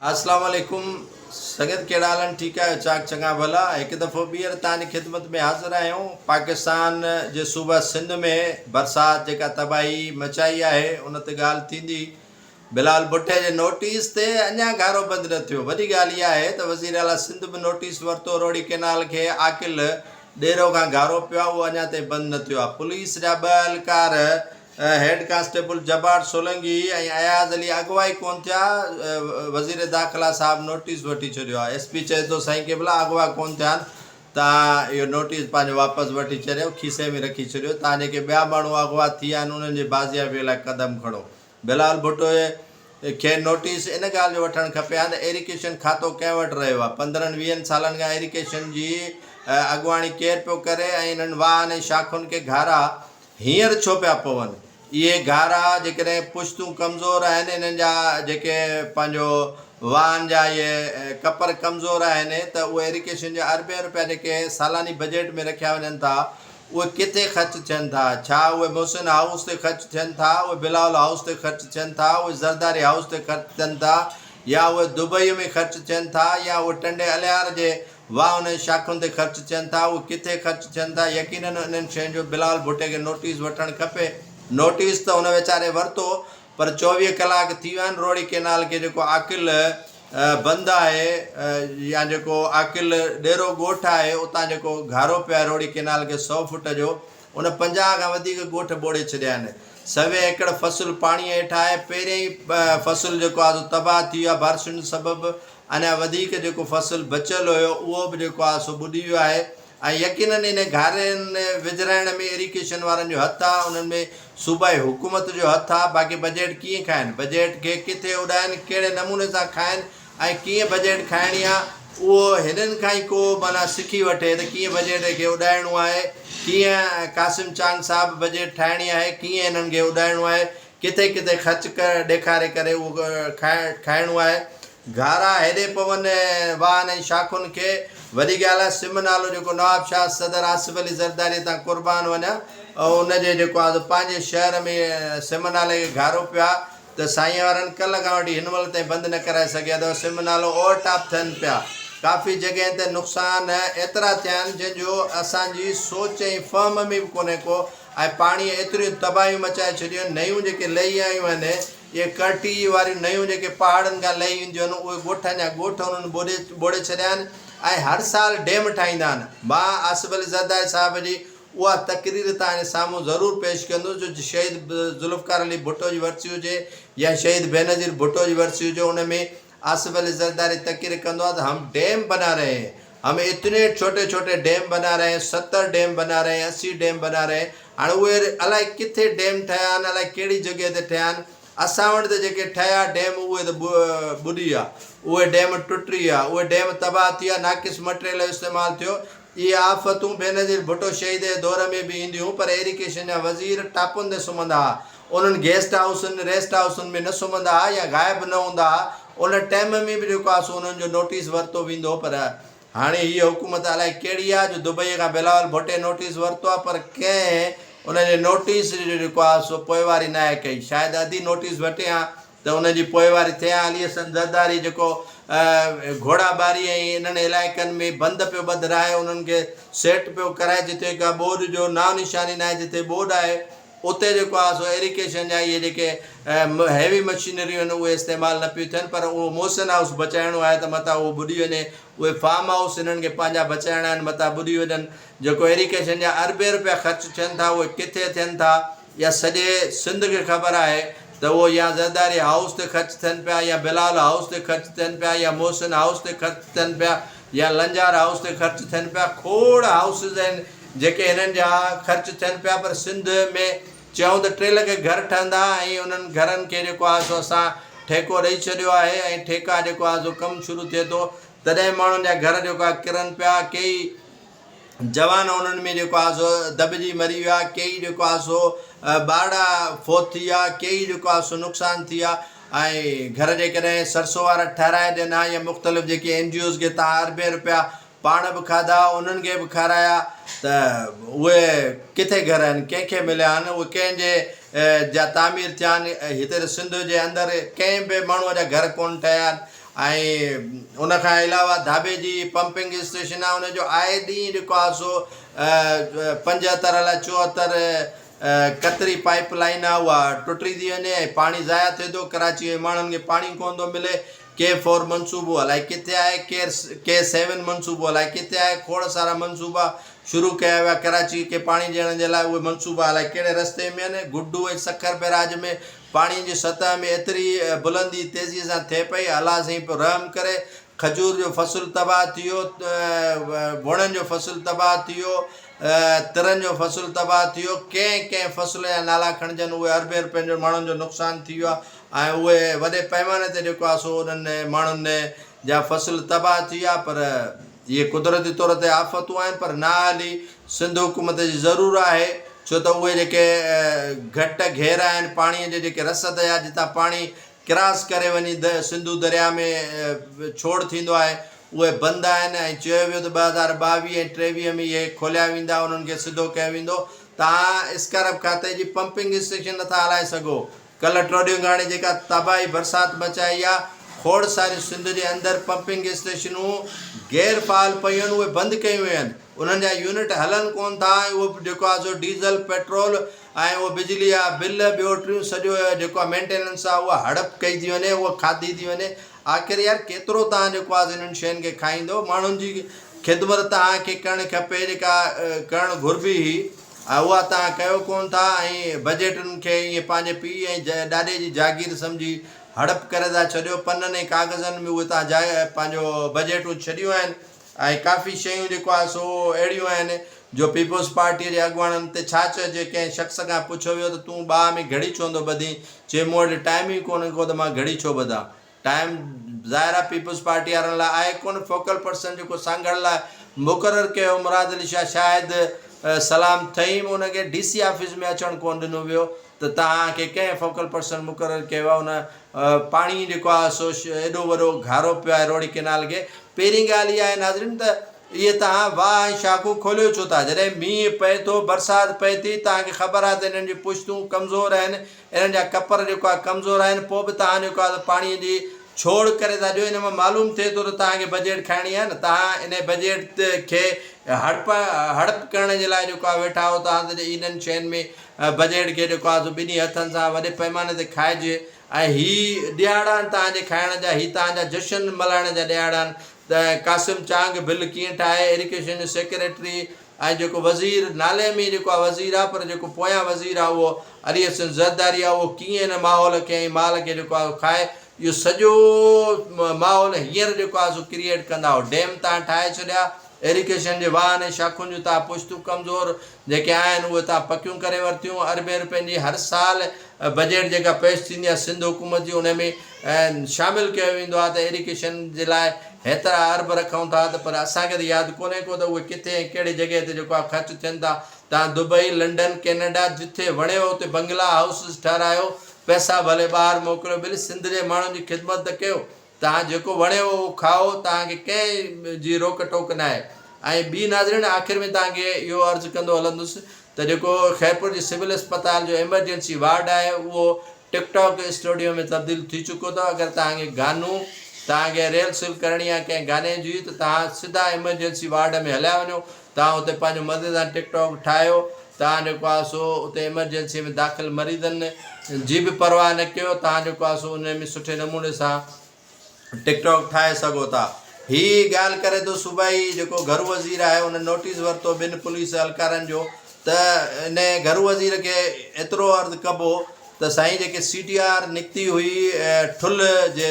अस्सलाम वालेकुम। संगत कहिड़ा हाल ठीक है? चाक चङा भला। एक दफ़ो ॿीहर तव्हांजी ख़िदमत में हाज़िर आहियूं। पाकिस्तान जे सूबा सिंध में बरसाति जेका तबाही मचाई आहे उन ते ॻाल्हि थींदी। बिलाल भुट्टे जे नोटिस ते अञा गारो बंदि न थियो। वॾी ॻाल्हि इहा आहे त वज़ीर आला सिंध बि नोटिस वरितो रोड़ी केनाल खे आकिल ॾेरो खां गारो पियो आहे, उहो अञा ताईं बंदि न थियो आहे। पुलिस जा ॿ एहलकार हेड कांस्टेबल जब्बार सोलंगी ऐं अयाज़ अली अगवाई कोन थिया। वज़ीर दाख़िला साहब नोटिस वठी छॾियो आहे। SP चए थो साईं केवल अगवा कोन थिया आहिनि, तव्हां इहो नोटिस पंहिंजो वापसि वठी छॾियो, खीसे में रखी छॾियो। तव्हां जेके ॿिया माण्हू अगवा थी विया आहिनि उन्हनि जे बाज़ियाबी लाइ क़दम खणो। बिलाल भुट्टो खे नोटिस इन ॻाल्हि जो वठणु खपे हा त एरिगेशन खातो कंहिं वटि रहियो आहे। 15-20 सालनि खां एरिगेशन जी अॻुवाणी केरु पियो करे ऐं इन्हनि वाहन ऐं शाखुनि खे घारा हींअर छो पिया पवनि? इहे घारा जेकॾहिं पुश्तूं कमज़ोर आहिनि, इन्हनि जा जेके पंहिंजो वाहन जा इहे कपर कमज़ोर आहिनि त उहे एरिगेशन जा अरबे रुपया जेके सालानी बजट में रखिया वञनि था उहे किथे ख़र्चु थियनि था? छा उहे मोहसिन हाउस ते ख़र्चु थियनि था, उहे बिलाल हाउस ते ख़र्चु थियनि था, उहे ज़रदारी हाउस ते ख़र्चु थियनि था, या उहे दुबई में ख़र्चु थियनि था, या उहे टंडे अलियार जे वाहन ऐं शाखुनि ते ख़र्चु थियनि था? उहे किथे ख़र्चु थियनि था? यकीनन इन्हनि शयुनि जो बिलाल भुट्टे खे नोटिस वठणु खपे। नोटिस त हुन वीचारे वरितो, पर 24 कलाक थी विया आहिनि। रोड़ी केनाल खे जेको आकिल बंदि आहे या जेको आकिल ॾेरो ॻोठ आहे उतां जेको घारो पियो आहे रोड़ी केनाल खे 100 फुट जो, उन 50 खां वधीक ॻोठ ॿोड़े छॾिया आहिनि। 100 एकड़ फ़सुलु पाणीअ हेठि आहे। पहिरियों ई फ़सुलु जेको आहे तबाह थी वियो आहे बारिशुनि सबबि। अञा वधीक जेको फ़सुलु बचियलु हुयो उहो बि जेको आहे सो ॿुॾी वियो आहे। ऐं यकीननि इन घारनि विझराइण में इरिगेशन वारनि जो हथु आहे, उन्हनि में सूबाई हुकूमत जो हथु आहे। बाक़ी बजट कीअं खाइनि, बजट खे किथे उॾाइनि, कहिड़े नमूने सां खाइनि ऐं कीअं बजट खाइणी आहे, उहो हिननि खां ई को माना सिखी वठे त कीअं बजट खे उॾाइणो आहे, कीअं कासिम चांद साहिबु बजट ठाहिणी आहे, कीअं हिननि खे उॾाइणो आहे, किथे किथे ख़र्चु ॾेखारे करे उहो खाइणो आहे। घारा हेॾे पवनि वाहन ऐं शाखुनि खे। वॾी ॻाल्हि आहे सिम नालो जेको नवाब शाह सदर आसिफ अली ज़रदारी तां क़ुर्बान वञा, उनजे जेको आहे पंहिंजे शहर में सिम नाले खे घारो पियो आहे त साईं वारनि कल्ह खां वठी हिन महिल ताईं बंदि न कराए सघिया अथव। सिम नालो ओवरटॉप थियनि पिया। काफ़ी जॻह ते नुक़सान एतिरा थिया आहिनि जंहिंजो असांजी सोच ऐं फहम में बि कोन्हे को। ऐं पाणीअ एतिरियूं तबाहियूं मचाए छॾियूं आहिनि। नयूं जेके लही आयूं आहिनि, इहे करटी वारियूं नयूं जेके पहाड़नि खां लही ईंदियूं आहिनि, उहे ॻोठनि जा ॻोठ उन्हनि ॿोड़े छॾिया आहिनि। ऐं हर साल डैम ठाहींदा आहिनि। मां आसिफ अली ज़रदारी साहिब जी उहा तक़रीर तव्हांजे साम्हूं ज़रूरु पेश कंदुसि जो शहीद ज़ुल्फ़कार अली भुट्टो जी वरसी हुजे या शहीद बेनज़ीर भुट्टो जी वरसी हुजे, उन में आसिफ अली ज़रदारी तक़रीर कंदो आहे त हम डैम बना रहे हैं, हम इतने छोटे छोटे डैम बना रहे हैं, 70 डैम बना रहे हैं, 80 डैम बना रहे हैं। हाणे उहे अलाए किथे डैम ठहिया आहिनि, अलाए कहिड़ी जॻह ते ठहिया आहिनि। असां वटि त जेके ठहिया डैम उहे त ॿुॾी विया, उहे डैम टुटी विया, उहे डैम तबाह थी विया, नाक़िस मटेरियल जो इस्तेमालु थियो। इहे आफ़तूं बेनज़ीर भुट्टो शहीद जे दौर में बि ईंदियूं, पर एरिगेशन जा वज़ीर टापुनि ते सुम्हंदा हुआ, उन्हनि गेस्ट हाउसनि रेस्ट हाउसनि में न सुम्हंदा हुआ या ग़ाइबु न हूंदा हुआ। उन टाइम में बि जेको आहे सो उन्हनि जो नोटिस वरितो वेंदो। पर हाणे हीअ हुकूमत अलाए कहिड़ी आहे जो दुबई खां बिलाल भुट्टे नोटिस वरितो आहे, पर कंहिं उनजे नोटिस जो जेको आहे सो पोइवारी न आहे कई। शायदि अधी नोटिस वठे हा त उनजी पोइवारी थिए हा। अली हसन ज़रदारी जेको घोड़ाबारी ऐं इन्हनि इलाइक़नि में बंदि पियो ॿधाए, उन्हनि खे सेट पियो कराए, जिते का ॿोॾि जो नाव निशानी न आहे, जिते ॿोॾि आहे उते जेको आहे सो एरिगेशन जा इहे जेके हैवी मशीनरियूं आहिनि उहे इस्तेमालु न पियूं थियनि। पर उहो मोहसिन हाउस बचाइणो आहे त मथां उहो ॿुॾी वञे, उहे फार्म हाउस हिननि खे पंहिंजा बचाइणा आहिनि, मथां ॿुॾी वञनि। जेको एरिगेशन जा अरबे रुपया ख़र्चु थियनि था उहे किथे थियनि था, या सॼे सिंध खे ख़बर आहे त उहो या ज़रदारी हाउस ते ख़र्चु थियनि पिया, या बिलाल हाउस ते ख़र्चु थियनि पिया, या मोहसिन हाउस ते ख़र्चु थियनि पिया, या लंजार हाउस ते ख़र्चु थियनि पिया। खोड़ हाउसिस आहिनि जेके हिननि जा ख़र्चु थियनि पिया। पर सिंध में चयूं त 3 लख घर ठहंदा ऐं उन्हनि घरनि खे जेको आहे सो असां ठेको ॾेई छॾियो आहे, ऐं ठेका जेको आहे सो कमु शुरू थिए थो तॾहिं माण्हुनि जा घर जेको आहे किरनि पिया। कई जवान उन्हनि में जेको आहे सो दॿिजी मरी विया, कई जेको आहे सो ॿारड़ा फोत थी विया, कई जेको आहे सो नुक़सानु थी विया। ऐं घर जेकॾहिं सरसो वारा ठाराए ॾिना या मुख़्तलिफ़ जेके NGOs खे तव्हां अरबे रुपया पाण बि खाधा, उन्हनि खे बि खाराया, त उहे किथे घर आहिनि, कंहिंखे मिलिया आहिनि? उहे कंहिंजे जा तामीर थिया आहिनि? हिते सिंध जे अंदरि कंहिं बि माण्हूअ जा घर कोन ठहिया आहिनि। ऐं उन खां अलावा धाबे जी पंपिंग स्टेशन आहे, उनजो आए ॾींहुं जेको आहे सो 75 अलाए 74 कतरी पाइप लाइन आहे उहा टुटी थी वञे ऐं पाणी ज़ाया थिए थो। कराची जे माण्हुनि खे पाणी कोन थो मिले। K4 मनसूबो अलाए किथे आहे, K7 मनसूबो अलाए किथे आहे। खोड़ सारा मनसूबा शुरू कया विया कराची खे पाणी ॾियण जे लाइ। उहे मनसूबा अलाए कहिड़े रस्ते में आहिनि। गुड्डू ऐं सखर बैराज में पाणी जी सतह में एतिरी बुलंदी तेज़ीअ सां थिए पई, अलाह साईं पियो रहम करे। खजूर जो फ़सुलु तबाह थी वियो, वणनि जो फ़सुलु तबाह थी वियो, तिरनि जो फ़सुलु तबाह थी वियो। कंहिं फ़सुल जा नाला खणजनि उहे अरबे रुपयनि जो माण्हुनि जो नुक़सानु थी वियो आहे ऐं उहे वॾे पैमाने ते जेको आहे सो उन्हनि माण्हुनि जा फ़सुल तबाह थी विया। पर इहे कुदरती तौर ते आफ़तूं आहिनि, पर ना हली सिंध हुकूमत जी ज़रूरु आहे, छो त उहे जेके घटि घेरा आहिनि पाणीअ जे, जेके रसद जा जितां पाणी क्रॉस करे वञी सिंधू दरिया में छोड़ थींदो आहे, उहे बंदि आहिनि। ऐं चयो वियो त 2022 ऐं 23 में इहे खोलिया वेंदा, उन्हनि खे सिधो कयो वेंदो। तव्हां स्कारब खाते जी पंपिंग स्टेशन नथा हलाए सघो। कल्ह ट्रोडियूं हाणे जेका तबाही बरसाति मचाई आहे, खोड़ सारी सिंध जे अंदरि पंपिंग स्टेशनूं गैर फ़ाल पयूं आहिनि, उहे बंदि कयूं वियूं आहिनि। उन्हनि जा यूनिट हलनि कोन था। उहो जेको आहे सो डीज़ल पेट्रोल ऐं उहो बिजली जा बिल ॿियो टियों सॼो जेको आहे मेंटेनेंस आहे उहा हड़प कई थी वञे, उहा खाधी थी वञे। आख़िर यार केतिरो तव्हां जेको आहे इन्हनि शयुनि खे खाईंदो। माण्हुनि जी ख़िदमत तव्हांखे करणु खपे, जेका करणु घुरिबी हुई उहा तव्हां कयो कोन था। ऐं बजटनि खे ईअं पंहिंजे पीउ ऐं ॾाॾे जी जागीर सम्झी हड़प करे था छॾियो। पननि ऐं कागज़नि में उहे तव्हां पंहिंजो बजटूं छॾियूं आहिनि। ऐं काफ़ी शयूं जेको आहे सो अहिड़ियूं आहिनि जो पीपुल्स पार्टीअ जे अॻुवाणनि ते छा चइजे। कंहिं शख़्स खां पुछियो वियो त तूं बाहि में घड़ी छो थो ॿधी, चए मूं वटि टाइम ई कोन्हे को त मां घड़ी छो ॿधां। टाइम ज़ाहिर आहे पीपुल्स पार्टी वारनि लाइ आहे कोन। फोकल पर्सन जेको सांगड़ लाइ मुक़ररु कयो मुराद अली शाह शायदि सलाम थईं, उनखे DC ऑफिस में अचणु कोन ॾिनो वियो। त तव्हांखे कंहिं फोकल पर्सन मुक़ररु कयो आहे। उन पाणी जेको आहे सो एॾो वॾो घारो पियो आहे रोड़ी केनाल खे। पहिरीं ॻाल्हि इहा आहे नाज़रीन त इहे तव्हां वाह ऐं शाखूं खोलियो छो था। जॾहिं मींहुं पए थो, बरसाति पए थी, तव्हांखे ख़बर आहे त इन्हनि जी पुश्तूं कमज़ोर आहिनि, इन्हनि जा कपर जेको आहे कमज़ोर आहिनि, पोइ बि तव्हां जेको आहे पाणीअ जी छोड़ करे था ॾियो। इन मां मालूम थिए थो त तव्हांखे बजट खाइणी आहे न। तव्हां इन बजट खे हड़प करण जे लाइ जेको आहे वेठा हो। तव्हां त इन्हनि शयुनि में बजट खे जेको आहे सो ॿिन्ही हथनि सां वॾे पैमाने ते खाइजे। ऐं हीअ ॾियाड़ा आहिनि तव्हांजे खाइण जा, हीअ तव्हांजा जशन मल्हाइण जा ॾियाड़ा आहिनि। त क़ासिम चांग बिल कीअं ठाहे, एजुकेशन जो सेक्रेटरी ऐं जेको वज़ीर नाले में जेको आहे वज़ीर आहे, पर जेको पोयां वज़ीर आहे उहो अली हसन ज़रदारी आहे, उहो कीअं हिन माहौल खे ऐं माल खे जेको आहे खाए। इहो सॼो माहौल हींअर जेको आहे सो क्रिएट कंदा। डैम तव्हां ठाहे छॾिया, एजुकेशन जे वाहन ऐं शाखुनि जूं तव्हां पुश्तूं कमज़ोर जेके आहिनि उहे तव्हां पकियूं करे वरितियूं। अरबे रुपयनि जी हर साल बजट जेका पेश थींदी आहे सिंध हुकूमत जी, उन में शामिलु कयो वेंदो आहे त एजुकेशन जे लाइ हेतिरा अरब रखूं था। त पर असांखे त यादि कोन्हे को त उहे किथे ऐं कहिड़े जॻह ते जेको आहे ख़र्चु थियनि था। तव्हां दुबई, लंडन, कैनेडा जिथे वणियो उते बंगला हाउसिस ठारायो, पैसा भले ॿाहिरि मोकिलियो, भले सिंध जे माण्हुनि जी ख़िदमत त कयो। तव्हां जेको वणियो उहो खाओ, तव्हांखे कंहिं जी रोक टोक न आहे। ऐं ॿी नाज़रीन आख़िर में तव्हांखे इहो अर्ज़ु कंदो हलंदुसि त जेको ख़ैरपुर जी सिविल अस्पताल जो एमरजेंसी वार्ड आहे उहो टिकटॉक स्टूडियो में तब्दील थी चुको अथव। अगरि तव्हांखे गानो तव्हांखे रिहर्सल करणी आहे कंहिं गाने जी, त तव्हां सिधा एमरजेंसी वार्ड में हलिया वञो। तव्हां उते पंहिंजो मदद सां टिकटॉक ठाहियो। तव्हां जेको आहे सो उते एमरजेंसी में दाख़िल मरीज़नि जी बि परवाह न कयो। तव्हां जेको आहे सो उन में सुठे नमूने सां टिकटॉक ठाहे सघो था। हीअ ॻाल्हि करे थो सूबाई जेको घरु वज़ीर आहे उन नोटिस वरितो 2 पुलिस एहलकारनि जो, त इन घरु वज़ीर खे एतिरो अर्ज़ु कबो त साईं जेके CTR निकिती हुई ठुल जे